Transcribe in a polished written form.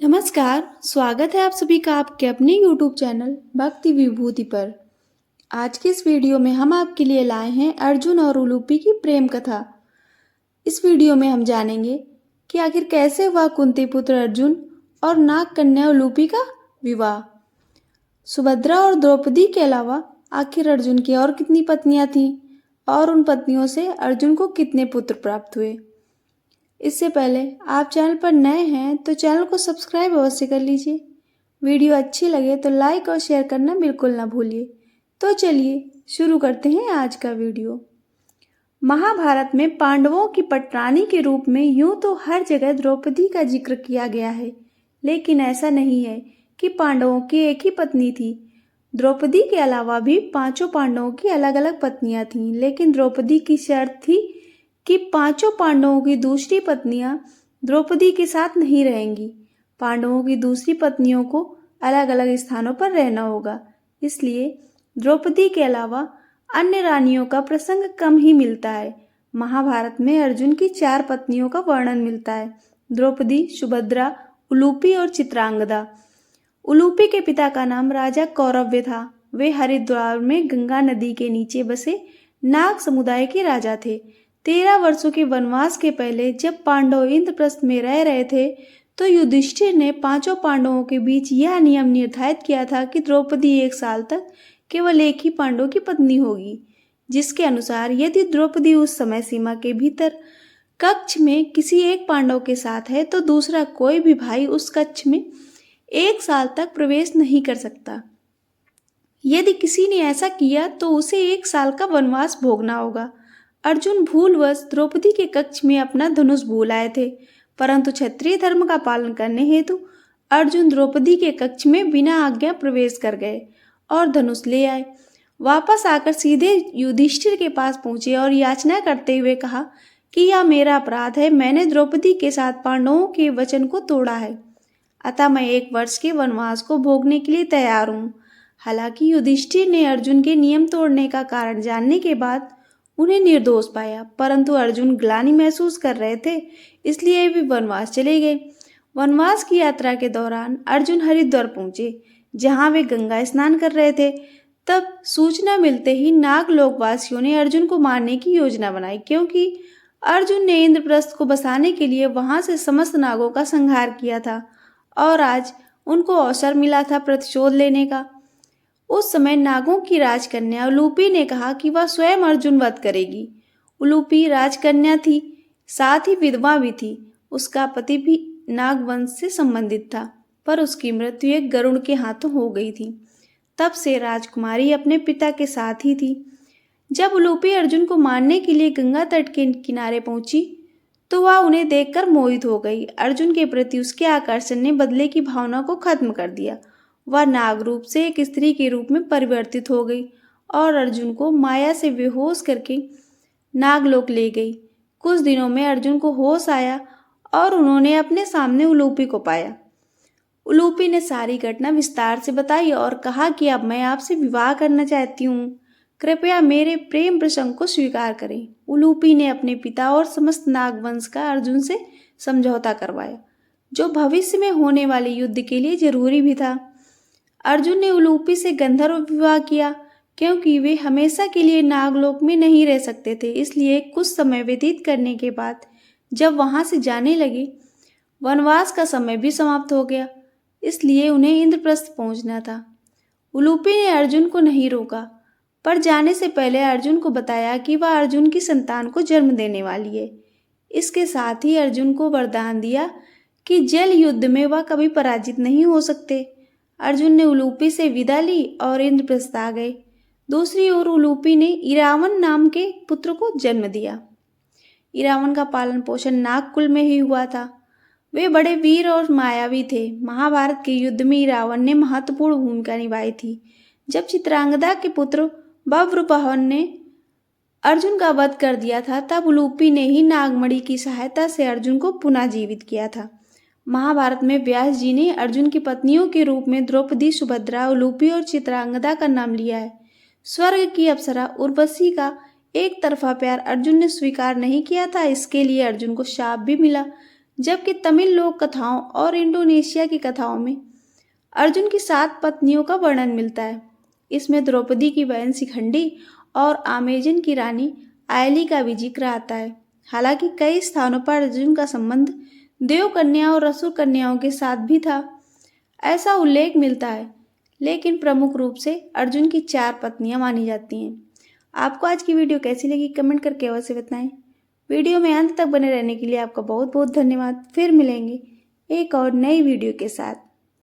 नमस्कार, स्वागत है आप सभी का आपके अपने YouTube चैनल भक्ति विभूति पर। आज के इस वीडियो में हम आपके लिए लाए हैं अर्जुन और उलूपी की प्रेम कथा। इस वीडियो में हम जानेंगे कि आखिर कैसे हुआ कुंती पुत्र अर्जुन और नाग कन्या उलूपी का विवाह। सुभद्रा और द्रौपदी के अलावा आखिर अर्जुन की और कितनी पत्नियां थीं और उन पत्नियों से अर्जुन को कितने पुत्र प्राप्त हुए। इससे पहले आप चैनल पर नए हैं तो चैनल को सब्सक्राइब अवश्य कर लीजिए। वीडियो अच्छी लगे तो लाइक और शेयर करना बिल्कुल ना भूलिए। तो चलिए शुरू करते हैं आज का वीडियो। महाभारत में पांडवों की पटरानी के रूप में यूं तो हर जगह द्रौपदी का जिक्र किया गया है, लेकिन ऐसा नहीं है कि पांडवों की एक ही पत्नी थी। द्रौपदी के अलावा भी पांचों पांडवों की अलग अलग पत्नियां थीं, लेकिन द्रौपदी की शर्त थी कि पांचों पांडवों की दूसरी पत्नियां द्रौपदी के साथ नहीं रहेंगी। पांडवों की दूसरी पत्नियों को अलग अलग स्थानों पर रहना होगा, इसलिए द्रौपदी के अलावा अन्य रानियों का प्रसंग कम ही मिलता है। महाभारत में अर्जुन की 4 पत्नियों का वर्णन मिलता है: द्रौपदी, सुभद्रा, उलूपी और चित्रांगदा। उलूपी के पिता का नाम राजा कौरव्य था। वे हरिद्वार में गंगा नदी के नीचे बसे नाग समुदाय के राजा थे। 13 वर्षों के वनवास के पहले जब पांडव इंद्रप्रस्थ में रह रहे थे तो युधिष्ठिर ने पांचों पांडवों के बीच यह नियम निर्धारित किया था कि द्रौपदी 1 साल तक केवल एक ही पांडव की पत्नी होगी, जिसके अनुसार यदि द्रौपदी उस समय सीमा के भीतर कक्ष में किसी एक पांडव के साथ है तो दूसरा कोई भी भाई उस कक्ष में 1 साल तक प्रवेश नहीं कर सकता। यदि किसी ने ऐसा किया तो उसे 1 साल का वनवास भोगना होगा। अर्जुन भूलवश द्रौपदी के कक्ष में अपना धनुष भूल आए थे, परंतु क्षत्रिय धर्म का पालन करने हेतु अर्जुन द्रौपदी के कक्ष में बिना आज्ञा प्रवेश कर गए और धनुष ले आए। वापस आकर सीधे युधिष्ठिर के पास पहुंचे और याचना करते हुए कहा कि यह मेरा अपराध है, मैंने द्रौपदी के साथ पांडवों के वचन को तोड़ा है, अतः मैं 1 वर्ष के वनवास को भोगने के लिए तैयार हूँ। हालांकि युधिष्ठिर ने अर्जुन के नियम तोड़ने का कारण जानने के बाद उन्हें निर्दोष पाया, परंतु अर्जुन ग्लानि महसूस कर रहे थे, इसलिए वे वनवास चले गए। वनवास की यात्रा के दौरान अर्जुन हरिद्वार पहुंचे, जहां वे गंगा स्नान कर रहे थे। तब सूचना मिलते ही नागलोकवासियों ने अर्जुन को मारने की योजना बनाई, क्योंकि अर्जुन ने इंद्रप्रस्थ को बसाने के लिए वहां से समस्त नागों का संहार किया था और आज उनको अवसर मिला था प्रतिशोध लेने का। उस समय नागों की राजकन्या उलूपी ने कहा कि वह स्वयं अर्जुन वध करेगी। उलूपी राजकन्या थी, साथ ही विधवा भी थी। उसका पति भी नागवंश से संबंधित था, पर उसकी मृत्यु एक गरुड़ के हाथों हो गई थी। तब से राजकुमारी अपने पिता के साथ ही थी। जब उलूपी अर्जुन को मारने के लिए गंगा तट के किनारे पहुंची तो वह उन्हें देखकर मोहित हो गई। अर्जुन के प्रति उसके आकर्षण ने बदले की भावना को खत्म कर दिया। वह नाग रूप से एक स्त्री के रूप में परिवर्तित हो गई और अर्जुन को माया से बेहोश करके नागलोक ले गई। कुछ दिनों में अर्जुन को होश आया और उन्होंने अपने सामने उलूपी को पाया। उलूपी ने सारी घटना विस्तार से बताई और कहा कि अब मैं आपसे विवाह करना चाहती हूँ, कृपया मेरे प्रेम प्रसंग को स्वीकार करें। उलूपी ने अपने पिता और समस्त नागवंश का अर्जुन से समझौता करवाया, जो भविष्य में होने वाले युद्ध के लिए जरूरी भी था। अर्जुन ने उलूपी से गंधर्व विवाह किया, क्योंकि वे हमेशा के लिए नागलोक में नहीं रह सकते थे। इसलिए कुछ समय व्यतीत करने के बाद जब वहां से जाने लगे, वनवास का समय भी समाप्त हो गया, इसलिए उन्हें इंद्रप्रस्थ पहुंचना था। उलूपी ने अर्जुन को नहीं रोका, पर जाने से पहले अर्जुन को बताया कि वह अर्जुन की संतान को जन्म देने वाली है। इसके साथ ही अर्जुन को वरदान दिया कि जल युद्ध में वह कभी पराजित नहीं हो सकते। अर्जुन ने उलूपी से विदा ली और इंद्रप्रस्थ आ गए। दूसरी ओर उलूपी ने इरावन नाम के पुत्र को जन्म दिया। इरावन का पालन पोषण नागकुल में ही हुआ था। वे बड़े वीर और मायावी थे। महाभारत के युद्ध में इरावन ने महत्वपूर्ण भूमिका निभाई थी। जब चित्रांगदा के पुत्र बभ्रुवाहन ने अर्जुन का वध कर दिया था, तब उलूपी ने ही नागमणि की सहायता से अर्जुन को पुनः जीवित किया था। महाभारत में व्यास जी ने अर्जुन की पत्नियों के रूप में द्रौपदी, सुभद्रा, उलूपी और चित्रांगदा का नाम लिया है। स्वर्ग की अप्सरा उर्वशी का एक तरफा प्यार अर्जुन ने स्वीकार नहीं किया था, इसके लिए अर्जुन को शाप भी मिला, जबकि तमिल लोक कथाओं और इंडोनेशिया की कथाओं में अर्जुन की 7 पत्नियों का वर्णन मिलता है। इसमें द्रौपदी की बहन शिखंडी और आमेजन की रानी आयली का भी जिक्र आता है। हालांकि कई स्थानों पर अर्जुन का संबंध देव कन्या और असुर कन्याओं के साथ भी था, ऐसा उल्लेख मिलता है, लेकिन प्रमुख रूप से अर्जुन की 4 पत्नियां मानी जाती हैं। आपको आज की वीडियो कैसी लगी कमेंट करके अवश्य बताएं। वीडियो में अंत तक बने रहने के लिए आपका बहुत बहुत धन्यवाद। फिर मिलेंगे एक और नई वीडियो के साथ।